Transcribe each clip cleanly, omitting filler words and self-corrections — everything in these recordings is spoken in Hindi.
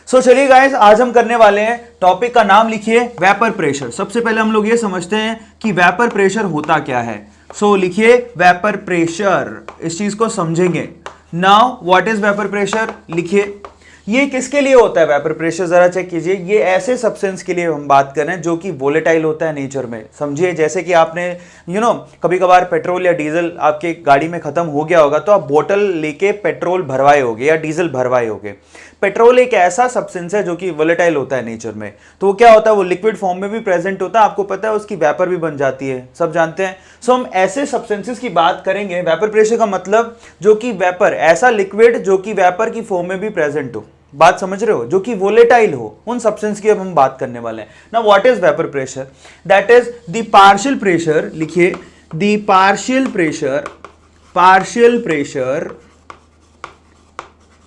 सो चलिए गाइस, आज हम करने वाले हैं, टॉपिक का नाम लिखिए वेपर प्रेशर। सबसे पहले हम लोग ये समझते हैं कि वेपर प्रेशर होता क्या है। सो लिखिए वेपर प्रेशर, इस चीज को समझेंगे। Now what is vapour pressure, लिखिए। ये किसके लिए होता है वेपर प्रेशर, जरा चेक कीजिए। ये ऐसे सब्सटेंस के लिए हम बात कर रहे हैं जो कि वोलेटाइल होता है नेचर में। समझिए, जैसे कि आपने कभी कभार पेट्रोल या डीजल आपके गाड़ी में खत्म हो गया होगा तो आप बोतल लेके पेट्रोल भरवाए होगे या डीजल भरवाए होगे। पेट्रोल एक ऐसा सब्सटेंस है जो कि वोलेटाइल होता है नेचर में। तो वो क्या होता है, वो लिक्विड फॉर्म में भी प्रेजेंट होता है, आपको पता है, उसकी वेपर भी बन जाती है, सब जानते हैं। सो हम ऐसे सब्सटेंसेस की बात करेंगे। वेपर प्रेशर का मतलब जो कि वेपर, ऐसा लिक्विड जो कि वेपर की फॉर्म में भी प्रेजेंट हो, बात समझ रहे हो, जो कि वोलेटाइल हो, उन सब्सटेंस की अब हम बात करने वाले हैं। Now what is vapour pressure, that is the partial pressure, लिखिए the partial pressure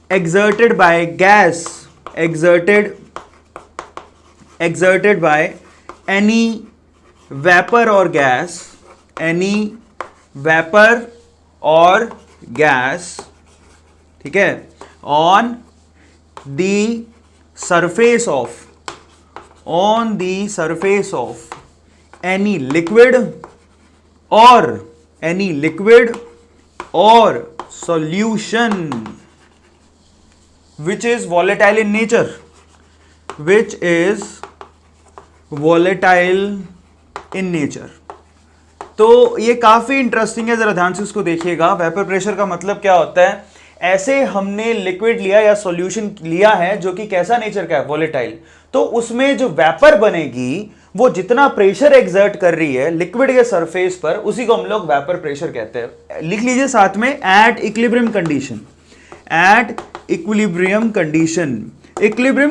exerted by gas, exerted by any vapor or gas, ठीक है, on the surface of any liquid or solution which is volatile in nature, तो ये काफी इंटरेस्टिंग है, जरा ध्यान से इसको देखिएगा। वेपर प्रेशर का मतलब क्या होता है, ऐसे हमने लिक्विड लिया या सॉल्यूशन लिया है जो कि कैसा नेचर का है, वोलेटाइल। तो उसमें जो वेपर बनेगी वो जितना प्रेशर एक्सर्ट कर रही है लिक्विड के सरफेस पर, उसी को हम लोग वेपर प्रेशर कहते हैं। लिख लीजिए साथ में, एट इक्विलिब्रियम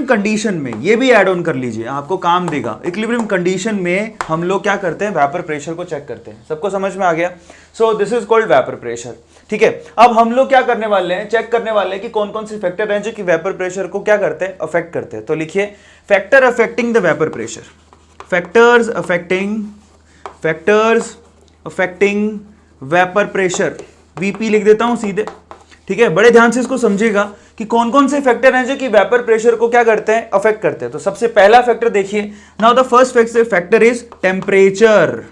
कंडीशन में, ये भी ऐड ऑन कर लीजिए, आपको काम देगा। इक्विलिब्रियम कंडीशन में हम लोग क्या करते हैं, वेपर प्रेशर को चेक करते हैं। सबको समझ में आ गया? So this is called vapour pressure, ठीक है। अब हम लोग क्या करने वाले हैं, चेक करने वाले हैं कि कौन कौन से फैक्टर हैं जो कि वेपर प्रेशर को क्या करते हैं, अफेक्ट करते हैं। तो लिखिए factor affecting the vapour pressure, factors affecting vapour pressure, VP लिख देता हूं सीधे, ठीक है। बड़े ध्यान से इसको समझिएगा कि कौन कौन से फैक्टर हैं जो कि वेपर प्रेशर को क्या करते हैं, अफेक्ट करते हैं। तो सबसे पहला फैक्टर देखिए, now the first factor is temperature,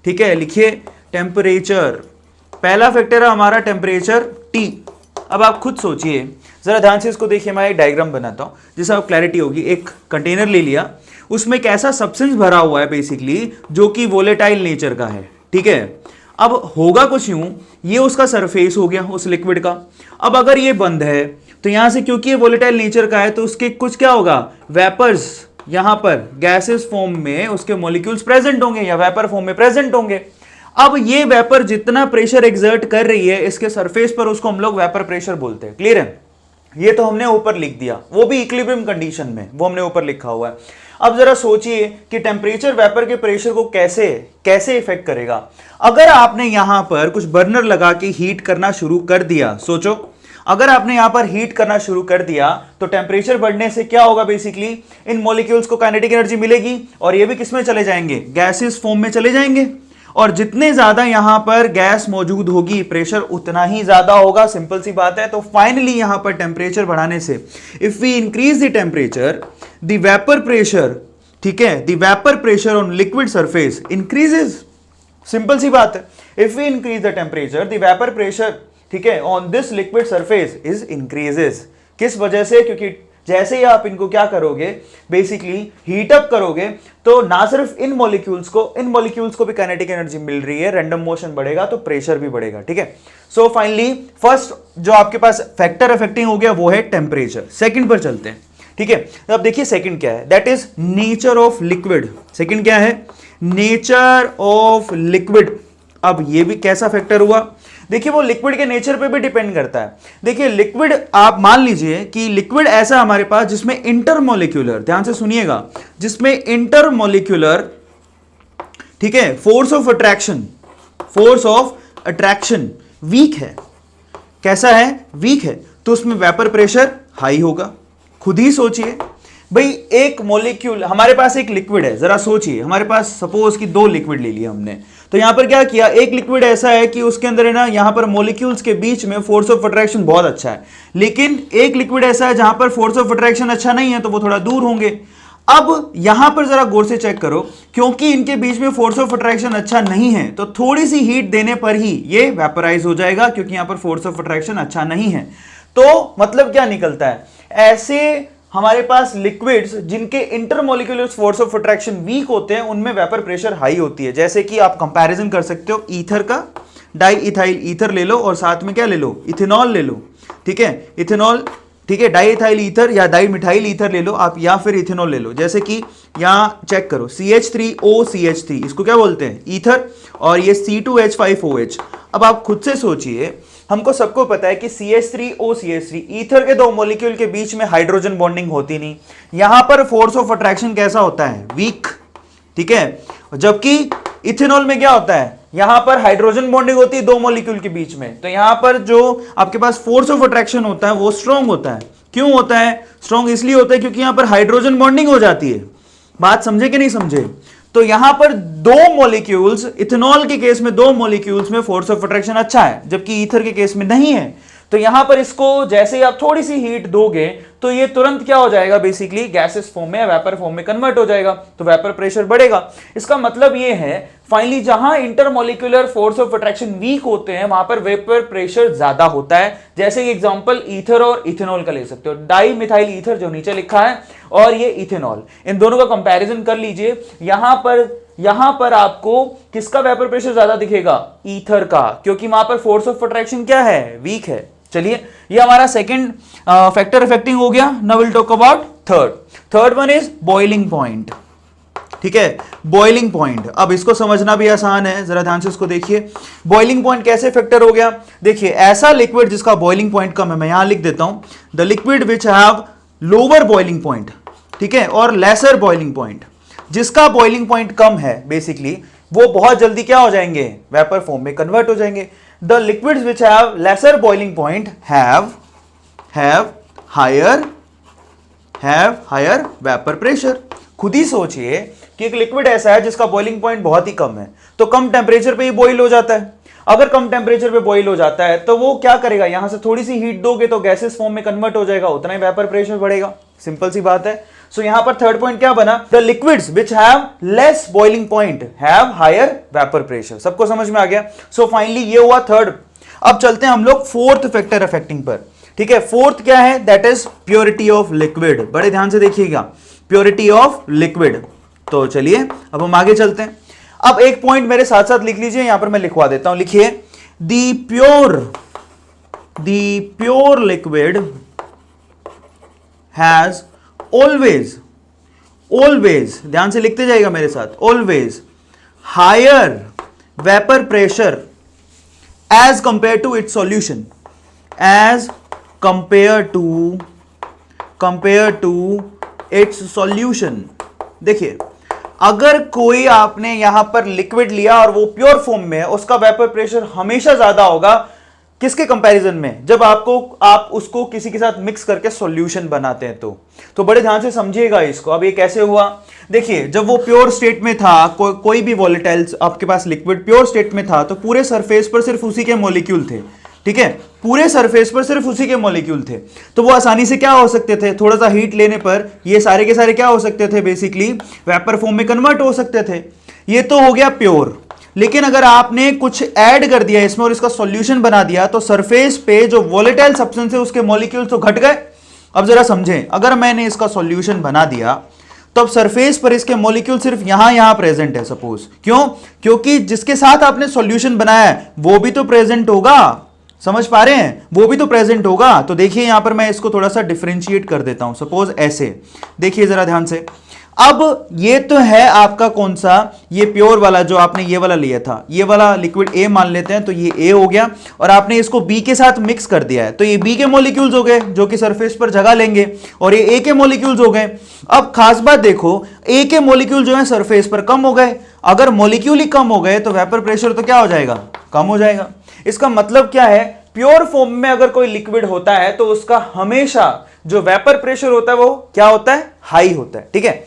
ठीक है। लिखिए टेम्परेचर, पहला फैक्टर है हमारा टेम्परेचर T। अब आप खुद सोचिए, जरा ध्यान से इसको देखिए, मैं एक डायग्राम बनाता हूं जिससे आपको क्लैरिटी होगी। एक कंटेनर ले लिया, उसमें एक ऐसा सब्सटेंस भरा हुआ है बेसिकली जो कि वोलेटाइल नेचर का है, ठीक है। अब होगा कुछ यूं, ये उसका सरफेस हो गया उस लिक्विड का। अब अगर ये बंद है तो यहां से, क्योंकि ये वोलेटाइल नेचर का है, तो उसके कुछ क्या होगा, वेपर्स, यहां पर गैसेस फॉर्म में उसके मॉलिक्यूल्स प्रेजेंट होंगे या वेपर फॉर्म में प्रेजेंट होंगे। अब ये वेपर जितना प्रेशर एक्सर्ट कर रही है इसके सरफेस पर, उसको हम लोग वेपर प्रेशर बोलते हैं। क्लियर है? ये तो हमने ऊपर लिख दिया, वो भी इक्विलिब्रियम कंडीशन में, वो हमने ऊपर लिखा हुआ है। अब जरा सोचिए कि टेम्परेचर वेपर के प्रेशर को कैसे इफेक्ट करेगा। अगर आपने यहां पर कुछ बर्नर लगा के हीट करना शुरू कर दिया, सोचो, अगर आपने यहां पर हीट करना शुरू कर दिया तो टेम्परेचर बढ़ने से क्या होगा, बेसिकली इन मॉलिक्यूल्स को काइनेटिक एनर्जी मिलेगी और ये भी किस में चले जाएंगे, गैसेस फॉर्म में चले जाएंगे। और जितने ज्यादा यहां पर गैस मौजूद होगी, प्रेशर उतना ही ज्यादा होगा, सिंपल सी बात है। तो फाइनली यहां पर टेम्परेचर बढ़ाने से, if we increase the temperature, the vapour pressure, ठीक है, the vapour pressure on liquid surface increases, simple सी बात है। If we increase the temperature, the vapour pressure, ठीक है, on this liquid surface is increases. किस वजह से? क्योंकि जैसे ही आप इनको क्या करोगे, बेसिकली हीट अप करोगे, तो ना सिर्फ इन मॉलिक्यूल्स को भी काइनेटिक एनर्जी मिल रही है, रैंडम मोशन बढ़ेगा तो प्रेशर भी बढ़ेगा, ठीक है। सो फाइनली फर्स्ट जो आपके पास फैक्टर अफेक्टिंग हो गया वो है टेम्परेचर। सेकंड पर चलते हैं, ठीक है। अब देखिए सेकंड क्या है, that is nature of liquid. Second क्या है, नेचर ऑफ लिक्विड। अब ये भी कैसा फैक्टर हुआ, देखिए वो लिक्विड के नेचर पे भी डिपेंड करता है। देखिए लिक्विड, आप मान लीजिए कि लिक्विड ऐसा हमारे पास जिसमें इंटरमोलिक्यूलर, ध्यान से सुनिएगा, जिसमें इंटरमोलिक्यूलर, ठीक है, फोर्स ऑफ अट्रैक्शन वीक है। कैसा है, वीक है, तो उसमें वेपर प्रेशर हाई होगा। खुद ही सोचिए, भाई एक मॉलिक्यूल, हमारे पास एक लिक्विड है, जरा सोचिए, हमारे पास सपोज कि 2 लिक्विड ले लिए हमने, तो यहां पर क्या किया, एक लिक्विड ऐसा है कि उसके अंदर है ना, यहां पर मॉलिक्यूल्स के बीच में फोर्स ऑफ अट्रैक्शन बहुत अच्छा है, लेकिन एक लिक्विड ऐसा है जहां पर फोर्स ऑफ अट्रैक्शन अच्छा नहीं है, तो वो थोड़ा दूर होंगे। अब यहां पर जरा गौर से चेक करो, क्योंकि इनके बीच में फोर्स ऑफ अट्रैक्शन अच्छा नहीं है, तो थोड़ी सी हीट देने पर ही ये वेपराइज हो जाएगा, क्योंकि यहां पर फोर्स ऑफ अट्रैक्शन अच्छा नहीं है। तो मतलब क्या निकलता है, ऐसे हमारे पास लिक्विड्स जिनके intermolecular force of attraction weak होते हैं, उनमें वेपर प्रेशर हाई होती है। जैसे कि आप कंपैरिजन कर सकते हो ईथर का, डाई इथाइल ईथर ले लो और साथ में क्या ले लो, इथेनॉल ले लो, ठीक है, इथेनॉल, ठीक है, डाई इथाइल ईथर या डाई मिथाइल ईथर ले लो आप, या फिर इथेनॉल ले लो। जैसे कि यहां चेक करो, CH3OCH3, इसको क्या बोलते हैं, ईथर, और ये C2H5OH। अब आप खुद से सोचिए, हमको सबको पता है कि CH3OCH3 ईथर के 2 मॉलिक्यूल के बीच में हाइड्रोजन बॉन्डिंग होती नहीं, यहां पर फोर्स ऑफ अट्रैक्शन कैसा होता है, वीक, ठीक है। जबकि इथेनॉल में क्या होता है, यहां पर हाइड्रोजन बॉन्डिंग होती है 2 मॉलिक्यूल के बीच में, तो यहां पर जो आपके पास फोर्स ऑफ अट्रैक्शन होता है वो स्ट्रॉन्ग होता है। क्यों होता है स्ट्रॉन्ग, इसलिए होता है क्योंकि यहां पर हाइड्रोजन बॉन्डिंग हो जाती है। बात समझे कि नहीं समझे? तो यहां पर 2 मॉलिक्यूल्स, इथेनॉल के केस में 2 मॉलिक्यूल्स में फोर्स ऑफ अट्रैक्शन अच्छा है, जबकि ईथर के केस में नहीं है। तो यहां पर इसको जैसे ही आप थोड़ी सी हीट दोगे तो ये तुरंत क्या हो जाएगा, बेसिकली गैसेस फॉर्म में या वेपर फॉर्म में कन्वर्ट हो जाएगा, तो वेपर प्रेशर बढ़ेगा। इसका मतलब ये है फाइनली, जहां intermolecular force of attraction weak होते हैं वहां पर वेपर प्रेशर ज्यादा होता है। जैसे एग्जांपल ईथर और इथेनॉल का ले सकते हो, डाई मिथाइल ईथर जो नीचे लिखा है और ये इथेनॉल, इन दोनों का कंपैरिजन कर लीजिए। यहां पर आपको किसका वेपर प्रेशर ज्यादा दिखेगा, ईथर का, क्योंकि वहां पर फोर्स ऑफ अट्रैक्शन क्या है, वीक है। चलिए, ये हमारा सेकंड फैक्टर अफेक्टिंग हो गया। Now will talk about third one is boiling point, ठीक है, बॉइलिंग पॉइंट। अब इसको समझना भी आसान है, जरा ध्यान से इसको देखिए। बॉइलिंग पॉइंट कैसे फैक्टर हो गया, देखिए, ऐसा लिक्विड जिसका बॉइलिंग पॉइंट कम है, मैं यहां लिख देता हूं, the liquid which have lower boiling point, ठीक है, और लेसर बॉइलिंग पॉइंट। जिसका बॉइलिंग पॉइंट कम है बेसिकली वो बहुत जल्दी क्या हो जाएंगे, वेपर फॉर्म में कन्वर्ट हो जाएंगे। The liquids which have lesser boiling point have higher vapour pressure. खुद ही सोचिए कि एक लिक्विड ऐसा है जिसका बॉइलिंग पॉइंट बहुत ही कम है, तो कम टेम्परेचर पे ही बॉइल हो जाता है। अगर कम टेम्परेचर पे बॉइल हो जाता है तो वो क्या करेगा, यहां से थोड़ी सी हीट दोगे तो गैसेस फॉर्म में कन्वर्ट हो जाएगा, उतना ही वेपर प्रेशर बढ़ेगा। सिंपल सी बात है। सो यहां पर थर्ड पॉइंट क्या बना, the liquids which have less boiling point have higher vapour pressure. सबको समझ में आ गया? सो फाइनली ये हुआ थर्ड। अब चलते हैं हम लोग फोर्थ फैक्टर अफेक्टिंग पर, ठीक है। फोर्थ क्या है, that is purity of liquid. बड़े ध्यान से देखिएगा, प्योरिटी ऑफ लिक्विड। तो चलिए अब हम आगे चलते हैं। अब एक पॉइंट मेरे साथ साथ लिख लीजिए, यहां पर मैं लिखवा देता हूं, लिखिए, the pure liquid has always, ध्यान से लिखते जाइएगा मेरे साथ, always higher vapour pressure as compare to its solution, as compare to its solution. देखिए, अगर कोई आपने यहां पर लिक्विड लिया और वो प्योर फॉर्म में है, उसका वेपर प्रेशर हमेशा ज्यादा होगा किसके कंपैरिजन में, जब आप उसको किसी के साथ मिक्स करके सॉल्यूशन बनाते हैं। तो बड़े ध्यान से समझिएगा इसको। अब ये कैसे हुआ, देखिए, जब वो प्योर स्टेट में था, कोई भी वॉलेटाइल्स आपके पास लिक्विड प्योर स्टेट में था, तो पूरे सरफेस पर सिर्फ उसी के मॉलिक्यूल थे, ठीक है, पूरे सरफेस पर सिर्फ उसी के मॉलिक्यूल थे। तो वो आसानी से क्या हो सकते थे, थोड़ा सा हीट लेने पर ये सारे के सारे क्या हो सकते थे, बेसिकली वेपर फॉर्म में कन्वर्ट हो सकते थे। ये तो हो गया प्योर। लेकिन अगर आपने कुछ ऐड कर दिया इसमें और इसका सॉल्यूशन बना दिया, तो सरफेस पे जो वॉलेटाइल सब्सटेंस है उसके मॉलिक्यूल्स तो घट गए। अब जरा समझें, अगर मैंने इसका सॉल्यूशन बना दिया तो अब सरफेस पर इसके मॉलिक्यूल सिर्फ यहां प्रेजेंट है, सपोज। क्यों? क्योंकि जिसके साथ आपने सॉल्यूशन बनाया है वो भी तो प्रेजेंट होगा। समझ पा रहे हैं? वो भी तो प्रेजेंट होगा। तो देखिए, यहां पर मैं इसको थोड़ा सा डिफरेंशिएट कर देता हूं, सपोज ऐसे। देखिए जरा ध्यान से, अब ये तो है आपका कौन सा, ये प्योर वाला जो आपने ये वाला लिया था, ये वाला लिक्विड ए मान लेते हैं, तो ये ए हो गया, और आपने इसको बी के साथ मिक्स कर दिया है, तो ये बी के मॉलिक्यूल्स हो गए जो कि सरफेस पर जगह लेंगे, और ये ए के मॉलिक्यूल्स हो गए। अब खास बात देखो, ए के मॉलिक्यूल जो है सरफेस पर कम हो गए। अगर मॉलिक्यूल ही कम हो गए तो वेपर प्रेशर तो क्या हो जाएगा, कम हो जाएगा। इसका मतलब क्या है, प्योर फॉर्म में अगर कोई लिक्विड होता है तो उसका हमेशा जो वेपर प्रेशर होता है वो क्या होता है, हाई होता है। ठीक है,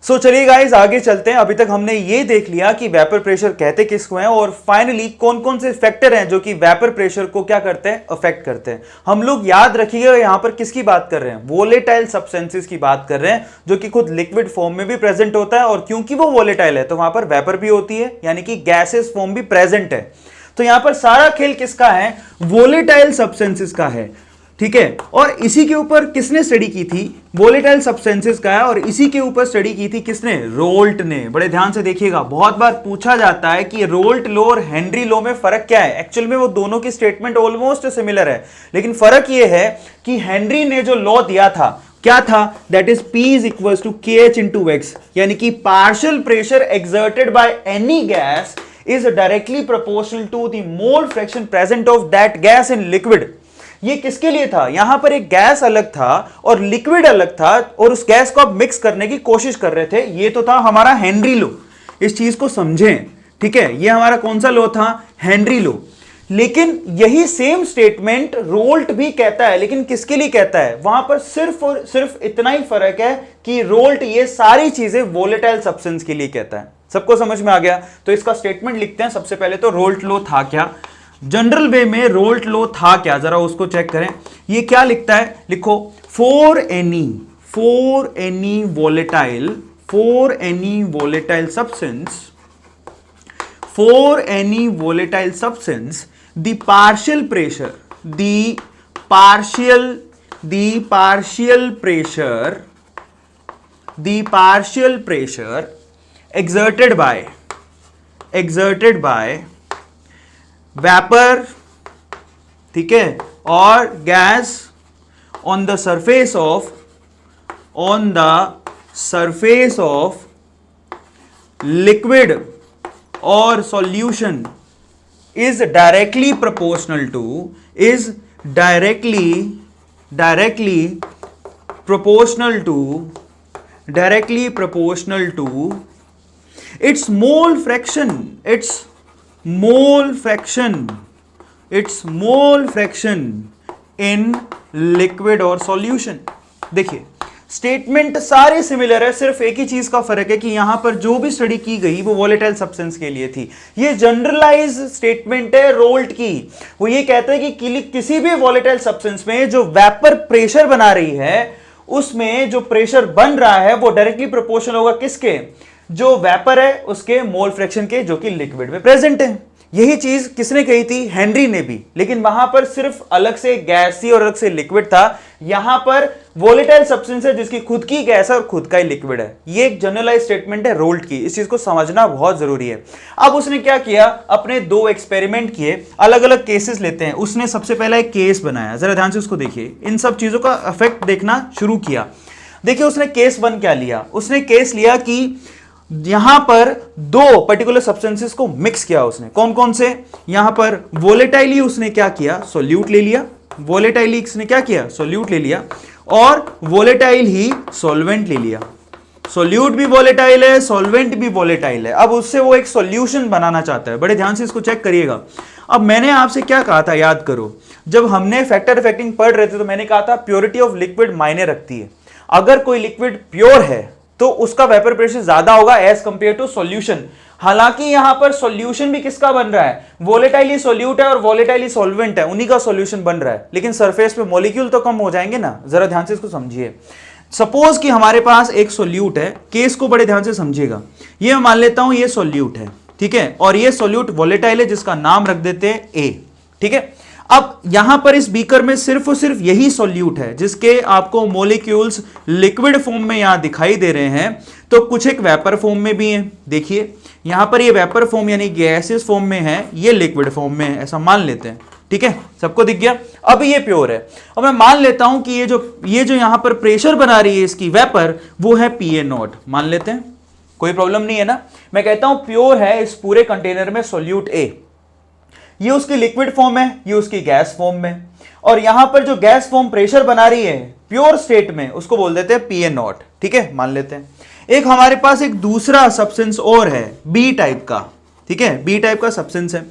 सो चलिए गाइस आगे चलते हैं। अभी तक हमने ये देख लिया कि वेपर प्रेशर कहते किसको हैं और फाइनली कौन कौन से फैक्टर हैं जो कि वेपर प्रेशर को क्या करते हैं, अफेक्ट करते हैं। हम लोग याद रखिएगा यहां पर किसकी बात कर रहे हैं, वोलेटाइल सब्सटेंसेस की बात कर रहे हैं, जो कि खुद लिक्विड फॉर्म में भी प्रेजेंट होता है, और क्योंकि वो वोलेटाइल है तो वहां पर वेपर भी होती है, यानी कि गैसेस फॉर्म भी प्रेजेंट है। तो यहां पर सारा खेल किसका है, वोलेटाइल सब्सटेंसेस का है। ठीक है, और इसी के ऊपर किसने स्टडी की थी, वोलेटाइल सब्सटेंसेस का है, और इसी के ऊपर स्टडी की थी किसने, रोल्ट ने। बड़े ध्यान से देखिएगा, बहुत बार पूछा जाता है कि रोल्ट लॉ और हेनरी लॉ में फर्क क्या है। एक्चुअल में वो दोनों की स्टेटमेंट ऑलमोस्ट सिमिलर है, लेकिन फर्क ये है कि हेनरी ने जो लॉ दिया था क्या था, that is P is equal to KH into X, यानी कि partial pressure exerted by any gas is directly proportional to the mole fraction present of that gas in liquid. ये किसके लिए था, यहां पर एक गैस अलग था और लिक्विड अलग था, और उस गैस को आप मिक्स करने की कोशिश कर रहे थे। ये तो था हमारा हेनरी लॉ, इस चीज को समझें। ठीक है, ये हमारा कौन सा लॉ था, हेनरी लॉ। लेकिन यही सेम स्टेटमेंट रोल्ट भी कहता है, लेकिन किसके लिए कहता है, वहां पर सिर्फ और सिर्फ इतना ही फर्क है कि रोल्ट ये सारी चीजें वोलेटाइल सब्सटेंस के लिए कहता है। सबको समझ में आ गया? तो इसका स्टेटमेंट लिखते हैं। सबसे पहले तो रोल्ट लॉ था क्या, जनरल वे में रोल्ट लॉ था क्या, जरा उसको चेक करें। ये क्या लिखता है, लिखो for any volatile substance the partial pressure exerted by vapour, ठीक है, और gas on the surface of liquid और solution is directly proportional to its mole fraction in liquid और solution। देखिए स्टेटमेंट सारे सिमिलर है, सिर्फ एक ही चीज का फर्क है कि यहां पर जो भी स्टडी की गई वो वोलेटाइल सब्सटेंस के लिए थी। ये जनरलाइज स्टेटमेंट है रोल्ट की। वो ये कहते हैं कि किसी भी वोलेटाइल सब्सटेंस में जो वेपर प्रेशर बना रही है, उसमें जो प्रेशर बन रहा है वो डायरेक्टली प्रोपोर्शनल होगा किसके, जो वेपर है उसके मोल फ्रैक्शन के, जो कि लिक्विड में प्रेजेंट है। यही चीज किसने कही थी, हेनरी ने भी, लेकिन वहां पर सिर्फ अलग से गैस थी और अलग से लिक्विड था। यहां पर वोलेटाइल सब्सटेंस है जिसकी खुद की गैस है और खुद का ही लिक्विड है। ये एक जनरलाइज स्टेटमेंट है रोल्ट की, इस चीज को समझना बहुत जरूरी है। अब उसने क्या किया, अपने दो एक्सपेरिमेंट किए, अलग अलग केसेस लेते हैं। उसने सबसे पहला एक केस बनाया, जरा ध्यान से उसको देखिए, इन सब चीजों का इफेक्ट देखना शुरू किया। देखिए उसने केस 1 क्या लिया, उसने केस लिया कि यहां पर दो पर्टिकुलर सब्सटेंसेस को मिक्स किया उसने। कौन कौन से, यहां पर वोलेटाइली उसने क्या किया, सोल्यूट ले लिया, वोलेटाइली उसने क्या किया, सोल्यूट ले लिया, और वोलेटाइल ही सॉल्वेंट ले लिया। सोल्यूट भी वोलेटाइल है, सॉल्वेंट भी वोलेटाइल है। अब उससे वो एक सॉल्यूशन बनाना चाहता है। बड़े ध्यान से इसको चेक करिएगा। अब मैंने आपसे क्या कहा था, याद करो, जब हमने फैक्टर इफेक्टिंग पढ़ रहे थे तो मैंने कहा था प्योरिटी ऑफ लिक्विड मायने रखती है। अगर कोई लिक्विड प्योर है तो उसका वेपर प्रेशर ज्यादा होगा एज कंपेयर टू सॉल्यूशन। हालांकि यहां पर सॉल्यूशन भी किसका बन रहा है, वोलेटाइली सॉल्यूट है और वोलेटाइली सॉल्वेंट है, उन्हीं का सॉल्यूशन बन रहा है, लेकिन सरफेस पे मॉलिक्यूल तो कम हो जाएंगे ना। जरा ध्यान से इसको समझिए। सपोज कि हमारे पास एक सॉल्यूट है, केस को बड़े ध्यान से समझिएगा। ये मैं मान लेता हूं ये सॉल्यूट है, ठीक है, और ये सॉल्यूट वोलेटाइल है जिसका नाम रख देते हैं ए, ठीक है। अब यहां पर इस बीकर में सिर्फ और सिर्फ यही सॉल्यूट है जिसके आपको मॉलिक्यूल्स लिक्विड फॉर्म में यहां दिखाई दे रहे हैं, तो कुछ एक वेपर फॉर्म में भी है। देखिए यहां पर ये वेपर फॉर्म यानी गैसेस फॉर्म में है, ये लिक्विड फॉर्म में है, ऐसा मान लेते हैं, ठीक है, सबको दिख गया। अब ये प्योर है, और मैं मान लेता हूं कि ये जो यहां पर प्रेशर बना रही है इसकी वेपर, वो है PA0 मान लेते हैं, कोई प्रॉब्लम नहीं है ना। मैं कहता हूं प्योर है इस पूरे कंटेनर में सॉल्यूट A, ये उसकी लिक्विड फॉर्म है, ये उसकी गैस फॉर्म में, और यहां पर जो गैस फॉर्म प्रेशर बना रही है प्योर स्टेट में उसको बोल देते हैं PA0, ठीक है, मान लेते हैं। एक हमारे पास एक दूसरा सब्सटेंस और है B टाइप का, ठीक है, B टाइप का सब्सटेंस है।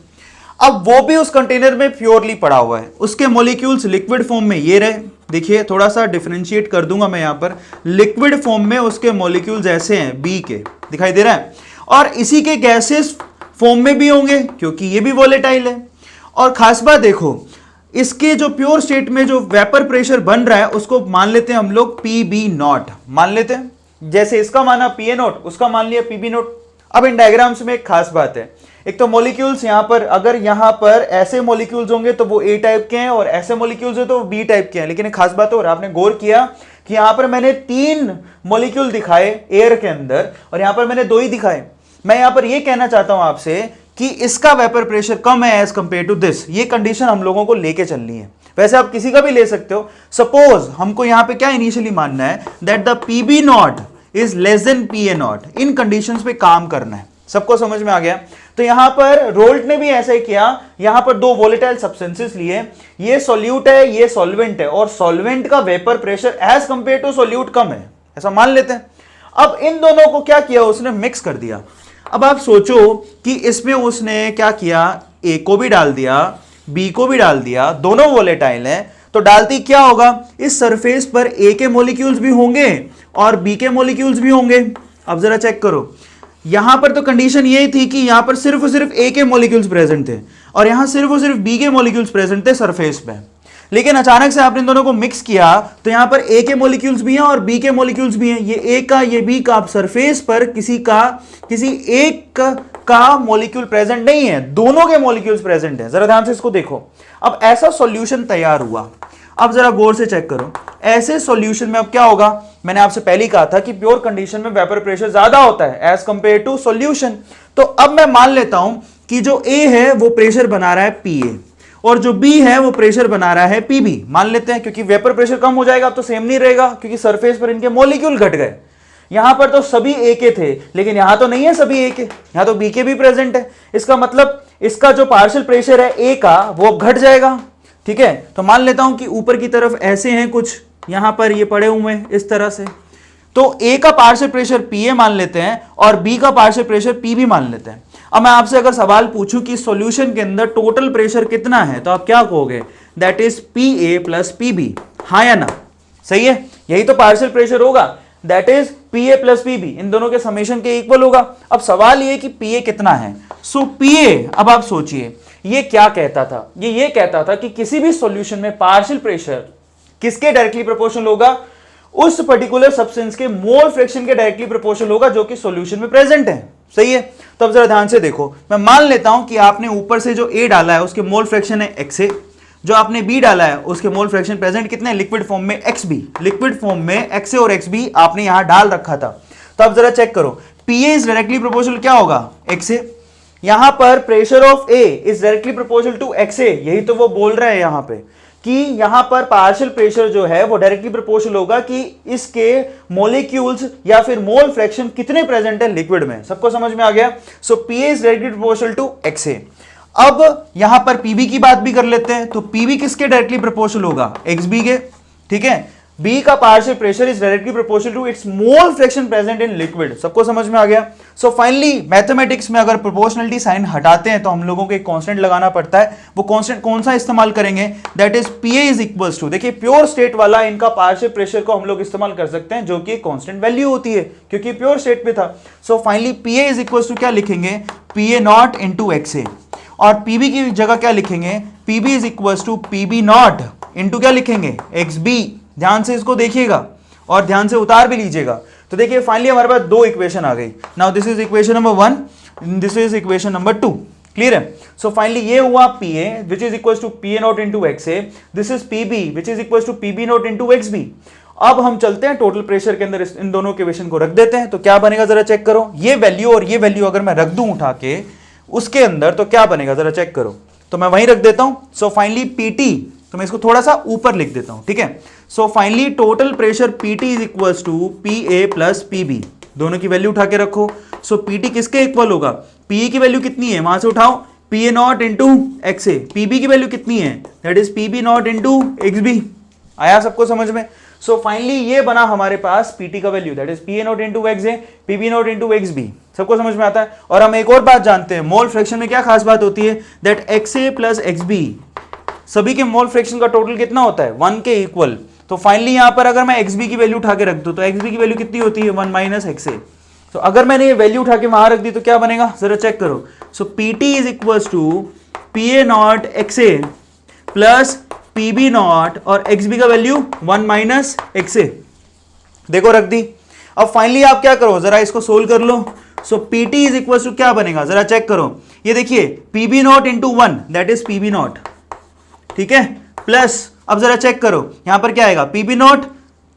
अब वो भी उस कंटेनर में प्योरली पड़ा हुआ है, उसके मॉलिक्यूल्स लिक्विड फॉर्म में ये रहे, देखिए थोड़ा सा डिफरेंशिएट कर दूंगा मैं यहां पर, लिक्विड फॉर्म में उसके मॉलिक्यूल्स ऐसे हैं बी के, दिखाई दे रहा है, और इसी के गैसेस फॉर्म में भी होंगे क्योंकि ये भी वोलेटाइल है। और खास बात देखो, इसके जो प्योर स्टेट में जो वेपर प्रेशर बन रहा है उसको मान लेते हैं हम लोग पी बी नॉट मान लेते हैं, जैसे इसका माना पी ए नॉट, उसका मान लिया पी बी नॉट। अब इन डायग्राम्स में एक खास बात है, एक तो मॉलिक्यूल्स यहां पर, अगर यहां पर ऐसे मॉलिक्यूल्स होंगे तो वो ए टाइप के हैं और ऐसे मॉलिक्यूल्स हो तो वो बी टाइप के हैं। लेकिन एक खास बात और आपने गौर किया कि यहां पर मैंने 3 मॉलिक्यूल दिखाए एयर के अंदर और यहां पर मैंने 2 ही दिखाए। मैं यहां पर यह कहना चाहता हूं आपसे कि इसका वेपर प्रेशर कम है एज कंपेयर टू दिस, ये कंडीशन हम लोगों को लेके चलनी है। वैसे आप किसी का भी ले सकते हो। सपोज हमको यहां पे क्या इनिशियली मानना है, that the P B not is less than P A not, इन कंडीशंस पे काम करना है। सबको समझ में आ गया? तो यहां पर रोल्ट ने भी ऐसा ही किया, यहां पर 2 वोलेटाइल सब्सटेंसेस लिए, ये सॉल्यूट है ये सॉल्वेंट है, और सॉल्वेंट का vapour pressure as compare to solute कम है, ऐसा मान लेते हैं। अब इन दोनों को क्या किया, उसने मिक्स कर दिया। अब आप सोचो कि इसमें उसने क्या किया, ए को भी डाल दिया बी को भी डाल दिया, दोनों वोलेटाइल हैं, तो डालती क्या होगा, इस सरफेस पर ए के मॉलिक्यूल्स भी होंगे और बी के मॉलिक्यूल्स भी होंगे। अब जरा चेक करो, यहां पर तो कंडीशन ये थी कि यहां पर सिर्फ और सिर्फ ए के मॉलिक्यूल्स प्रेजेंट थे और यहां सिर्फ और सिर्फ बी के मॉलिक्यूल्स प्रेजेंट थे सरफेस पे। लेकिन अचानक से आपने इन दोनों को मिक्स किया तो यहां पर ए के मॉलिक्यूल्स भी हैं और बी के मॉलिक्यूल्स भी हैं। ये ए का ये बी का, आप सरफेस पर किसी एक का मॉलिक्यूल प्रेजेंट नहीं है, दोनों के मॉलिक्यूल्स प्रेजेंट हैं। जरा ध्यान से इसको देखो। अब ऐसा सॉल्यूशन तैयार हुआ। अब जरा गौर से चेक करो, ऐसे सॉल्यूशन में अब क्या होगा, मैंने आपसे पहले ही कहा था कि प्योर कंडीशन में वेपर प्रेशर ज्यादा होता है एज कंपेयर टू सॉल्यूशन। तो अब मैं मान लेता हूं कि जो ए है वो प्रेशर बना रहा है पी ए और जो बी है वो प्रेशर बना रहा है पी बी, मान लेते हैं, क्योंकि वेपर प्रेशर कम हो जाएगा, अब तो सेम नहीं रहेगा क्योंकि सरफेस पर इनके मॉलिक्यूल घट गए। यहां पर तो सभी ए के थे लेकिन यहां तो नहीं है सभी ए के, यहां तो बी के भी प्रेजेंट है। इसका मतलब इसका जो पार्शियल प्रेशर है ए का वो अब घट जाएगा। ठीक है, तो मान लेता हूं कि ऊपर की तरफ ऐसे हैं कुछ, यहां पर ये पड़े हुए हैं इस तरह से, तो ए का पार्शियल प्रेशर पी ए मान लेते हैं और बी का पार्शियल प्रेशर पी बी मान लेते हैं। अब मैं आपसे अगर सवाल पूछूं कि सॉल्यूशन के अंदर टोटल प्रेशर कितना है, तो आप क्या कहोगे, that is P A plus P B, हाँ या ना? सही है, यही तो पार्शियल प्रेशर होगा, that is P A plus P B, इन दोनों के समेशन के इक्वल होगा। अब सवाल ये कि पी ए कितना है, सो पी ए, अब आप सोचिए ये क्या कहता था, ये कहता था कि किसी भी सॉल्यूशन में पार्शियल प्रेशर किसके डायरेक्टली प्रोपोर्शनल होगा, उस पर्टिकुलर सब्सटेंस के मोल फ्रैक्शन के डायरेक्टली प्रोपोर्शनल होगा जो कि सॉल्यूशन में प्रेजेंट है। सही है, तो अब जरा ध्यान से देखो, मैं मान लेता हूं कि आपने ऊपर से जो ए डाला है उसके मोल फ्रैक्शन है एक्स ए, जो आपने बी डाला है उसके मोल फ्रैक्शन प्रेजेंट कितने हैं, लिक्विड फॉर्म में एक्स बी, लिक्विड फॉर्म में एक्स ए और एक्स बी आपने यहां डाल रखा था। तो अब जरा चेक करो, P A is directly proportional क्या होगा, एक्स ए, यहां पर pressure of A is directly proportional to X A, यही तो वो बोल रहे हैं यहां पे कि यहां पर पार्शियल प्रेशर जो है वो डायरेक्टली प्रोपोर्शनल होगा कि इसके मॉलिक्यूल्स या फिर मोल फ्रैक्शन कितने प्रेजेंट है लिक्विड में। सबको समझ में आ गया? So P is directly proportional to X A. अब यहां पर पीबी की बात भी कर लेते हैं, तो पीबी किसके डायरेक्टली प्रोपोर्शनल होगा, एक्स बी के। ठीक है, बी का partial pressure is directly proportional to its mole fraction present in liquid. सबको समझ में आ गया? सो फाइनली मैथमेटिक्स में अगर प्रोपोर्शनलिटी साइन हटाते हैं तो हम लोगों को एक कांस्टेंट लगाना पड़ता है। वो कांस्टेंट कौन सा इस्तेमाल करेंगे, that is PA is equals to, देखिए प्योर स्टेट वाला इनका पार्शियल प्रेशर को हम लोग इस्तेमाल कर सकते हैं जो कि कांस्टेंट वैल्यू होती है क्योंकि प्योर स्टेट पे था। So finally PA is equals to क्या लिखेंगे, PA not into X A, और पीबी की जगह क्या लिखेंगे, PB is equals to PB not into क्या लिखेंगे, एक्स बी। ध्यान से इसको देखिएगा और ध्यान से उतार भी लीजिएगा। तो देखिए फाइनली हमारे पास 2 इक्वेशन आ गई। Now this is equation number 1, this is equation number 2। Clear है? सो फाइनली ये हुआ P A which is equals to P A not into X A, this is P B which is equals to P B not into X B. अब हम चलते हैं टोटल प्रेशर के अंदर इन दोनों इक्वेशन को रख देते हैं, तो क्या बनेगा जरा चेक करो। ये वैल्यू और ये वैल्यू अगर मैं रख दूं उठा के उसके अंदर तो क्या बनेगा जरा चेक करो। तो मैं वहीं रख देता हूं। सो फाइनली पीटी, तो मैं इसको थोड़ा सा ऊपर लिख देता हूं। ठीक है, so finally total pressure PT is equals to P A plus P B, दोनों की वैल्यू उठा के रखो। सो पीटी किसके इक्वल होगा, पी ए की वैल्यू कितनी है वहां से उठाओ, P A not into X A, PB की वैल्यू कितनी है, that is PB not into X B. आया सबको समझ में? सो फाइनली ये बना हमारे पास पीटी का value, that is P A not into X A, PB not into X B. सबको समझ में आता है? और हम एक और बात जानते हैं, मोल फ्रैक्शन में क्या खास बात होती है, that X A plus X B, सभी के मोल फ्रैक्शन का टोटल कितना होता है, 1 के इक्वल। तो फाइनली यहां पर अगर मैं XB की वैल्यू उठा के रख दूं तो XB की वैल्यू कितनी होती है 1 माइनस XA। तो अगर मैंने ये वैल्यू उठा के वहां रख दी तो क्या बनेगा जरा चेक करो। So PT is equals to PA not XA plus PB not और XB का वैल्यू 1 माइनस XA। देखो रख दी। अब फाइनली आप क्या करो जरा इसको सोल्व कर लो। सो PT इज इक्वल्स टू क्या बनेगा जरा चेक करो। ये देखिए PB not into 1 that is PB not, ठीक है, प्लस अब जरा चेक करो यहां पर क्या आएगा PB नॉट,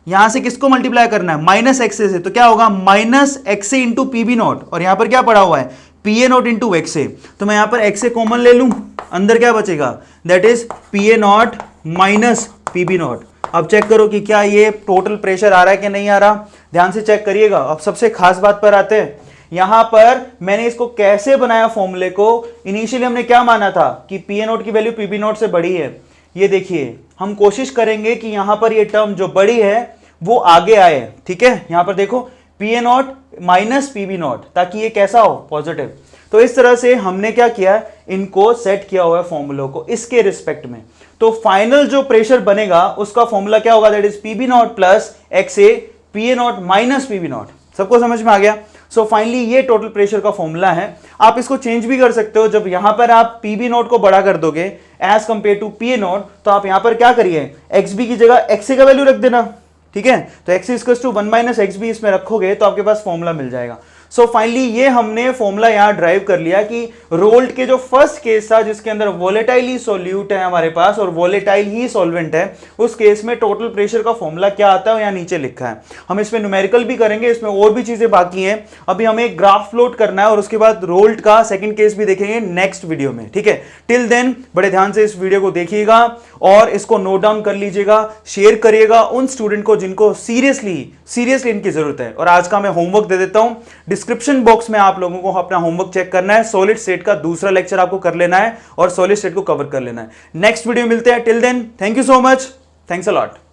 यहां से किसको मल्टीप्लाई करना है माइनस XA से, तो क्या होगा minus XA into PB not और यहां पर क्या पड़ा हुआ है PA नॉट इंटू XA। तो मैं यहां पर XA कॉमन ले लूं, अंदर क्या बचेगा that is PA not minus PB not. अब चेक करो कि क्या ये टोटल प्रेशर आ रहा है कि नहीं आ रहा, ध्यान से चेक करिएगा। अब सबसे खास बात पर आते हैं, यहां पर मैंने इसको कैसे बनाया फॉर्मूले को। इनिशियली हमने क्या माना था कि PA नॉट की वैल्यू PB नॉट से बड़ी है। ये देखिए हम कोशिश करेंगे कि यहां पर ये टर्म जो बड़ी है वो आगे आए, ठीक है। यहां पर देखो PA not minus PB not, ताकि ये कैसा हो पॉजिटिव। तो इस तरह से हमने क्या किया, इनको सेट किया हुआ है फॉर्मूलों को इसके रिस्पेक्ट में। तो फाइनल जो प्रेशर बनेगा उसका फॉर्मूला क्या होगा that is PB not plus XA PA not minus PB not. सबको समझ में आ गया। सो फाइनली ये टोटल प्रेशर का फॉर्मूला है। आप इसको चेंज भी कर सकते हो, जब यहां पर आप PB नॉट को बड़ा कर दोगे as compare to PA not, तो आप यहां पर क्या करिए XB की जगह XA का वैल्यू रख देना, ठीक है। तो XA equals to 1 minus XB इसमें रखोगे तो आपके पास फॉर्मूला मिल जाएगा। सो फाइनली ये हमने फॉर्मूला यहां ड्राइव कर लिया कि रोल्ट के जो फर्स्ट केस था जिसके अंदर वोलेटाइल ही सोल्यूट है हमारे पास और वोलेटाइल ही सॉल्वेंट है, उस केस में टोटल प्रेशर का फॉर्मूला क्या आता है यहां नीचे लिखा है। हम इसमें न्यूमेरिकल भी करेंगे, इसमें और भी चीजें बाकी हैं। अभी हमें एक ग्राफ प्लॉट करना है और उसके बाद रोल्ट का सेकंड केस भी देखेंगे नेक्स्ट वीडियो में, ठीक है। टिल देन बड़े ध्यान से इस वीडियो को देखिएगा और इसको नोट डाउन कर लीजिएगा, शेयर करिएगा उन स्टूडेंट को जिनको सीरियसली इनकी जरूरत है। और आज का मैं होमवर्क दे देता हूं, डिस्क्रिप्शन बॉक्स में आप लोगों को अपना होमवर्क चेक करना है। सॉलिड स्टेट का दूसरा लेक्चर आपको कर लेना है और सॉलिड स्टेट को कवर कर लेना है। नेक्स्ट वीडियो मिलते हैं, till then thank you so much, thanks a lot.